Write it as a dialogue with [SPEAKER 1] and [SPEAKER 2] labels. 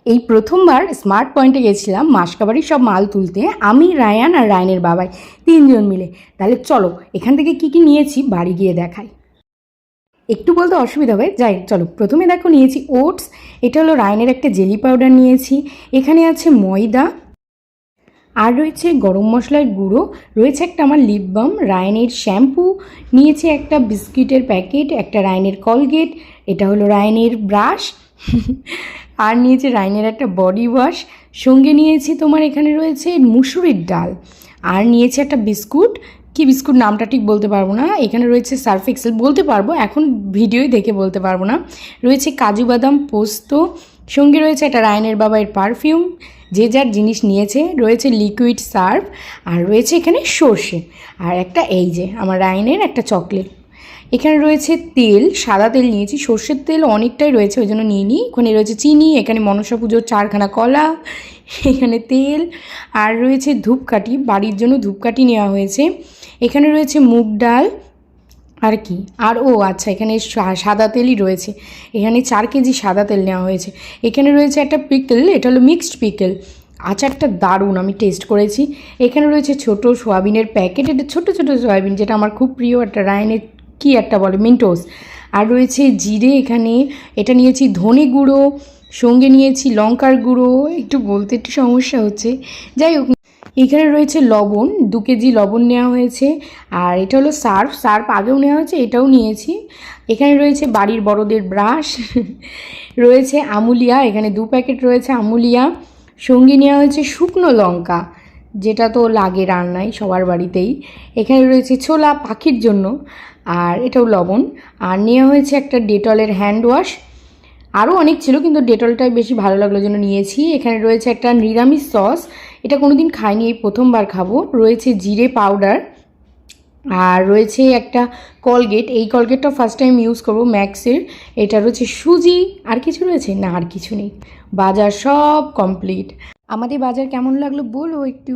[SPEAKER 1] এই প্রথমবার স্মার্ট পয়েন্টে গেছিলাম মাসকাবাড়ির সব মাল তুলতে, আমি, রায়ান আর রায়ানের বাবাই, তিনজন মিলে। তাহলে চলো এখান থেকে কী কী নিয়েছি বাড়ি গিয়ে দেখাই। একটু বলতে অসুবিধা হবে, যাই চলো। প্রথমে দেখো নিয়েছি ওটস, এটা হলো রায়ানের একটা জেলি পাউডার নিয়েছি। এখানে আছে ময়দা, আর রয়েছে গরম মশলার গুঁড়ো, রয়েছে একটা আমার লিপ বাম, রায়ানের শ্যাম্পু, নিয়েছি একটা বিস্কিটের প্যাকেট, একটা রায়ানের কলগেট, এটা হলো রায়ানের ব্রাশ, আর নিয়েছি রায়ানের একটা বডি ওয়াশ। সঙ্গে নিয়েছি তোমার এখানে রয়েছে মুসুরির ডাল, আর নিয়েছি একটা বিস্কুট, কি বিস্কুট নামটা ঠিক বলতে পারবো না। এখানে রয়েছে সার্ফ এক্সেল, বলতে পারবো এখন ভিডিওই দেখে বলতে পারবো না। রয়েছে কাজু বাদাম পোস্ত, সঙ্গে রয়েছে একটা রায়ানের বাবার পারফিউম, যে যার জিনিস নিয়েছে। রয়েছে লিকুইড সার্ফ, আর রয়েছে এখানে সর্ষে, আর একটা এই যে আমার রায়ানের একটা চকলেট। এখানে রয়েছে তেল, সাদা তেল নিয়েছি, সর্ষের তেল অনেকটাই রয়েছে ওই জন্য নিয়ে নিই। এখানে রয়েছে চিনি, এখানে মনসা পুজোর 4খানা কলা, এখানে তেল, আর রয়েছে ধূপকাঠি, বাড়ির জন্য ধূপকাঠি নেওয়া হয়েছে। এখানে রয়েছে মুগ ডাল, আর কি আর ও আচ্ছা, এখানে সাদা তেলই রয়েছে, এখানে 4 কেজি সাদা তেল নেওয়া হয়েছে। এখানে রয়েছে একটা পিকল, এটা হলো মিক্সড পিকল, আচারটা দারুণ, আমি টেস্ট করেছি। এখানে রয়েছে ছোট সোয়াবিনের প্যাকেট, এটা ছোট ছোট সোয়াবিন, যেটা আমার খুব প্রিয়, একটা রায়ানের কি একটা বলে মিন্টোস। আর রয়েছে জিরে, এখানে এটা নিয়েছি ধনে গুঁড়ো, সঙ্গে নিয়েছি লঙ্কার গুঁড়ো, একটু বলতে একটু সমস্যা হচ্ছে, যাই হোক। এখানে রয়েছে লবণ, 2 কেজি লবণ নেওয়া হয়েছে। আর এটা হলো সার্ফ, সার্ফ আগেও নেওয়া হয়েছে, এটাও নিয়েছি। এখানে রয়েছে বাড়ির বড়দের ব্রাশ, রয়েছে আমুলিয়া, এখানে 2 প্যাকেট রয়েছে আমুলিয়া। সঙ্গে নেওয়া হয়েছে শুকনো লঙ্কা, যেটা তো লাগে রান্নায় সবার বাড়িতেই। এখানে রয়েছে ছোলা পাখির জন্য, আর এটাও লবণ। আর নেওয়া হয়েছে একটা ডেটলের হ্যান্ড ওয়াশ, আরও অনেক ছিল কিন্তু ডেটলটাই বেশি ভালো লাগলো জন্য নিয়েছি। এখানে রয়েছে একটা নিরামিষ সস, এটা কোনো দিন খাইনি, এই প্রথমবার খাবো। রয়েছে জিরে পাউডার, আর রয়েছে একটা কলগেট, এই কলগেটটা ফার্স্ট টাইম ইউজ করবো ম্যাক্সের। এটা রয়েছে সুজি, আর কিছু রয়েছে না, আর কিছু নেই। বাজার সব কমপ্লিট। আমাদের বাজার কেমন লাগলো বলো একটু।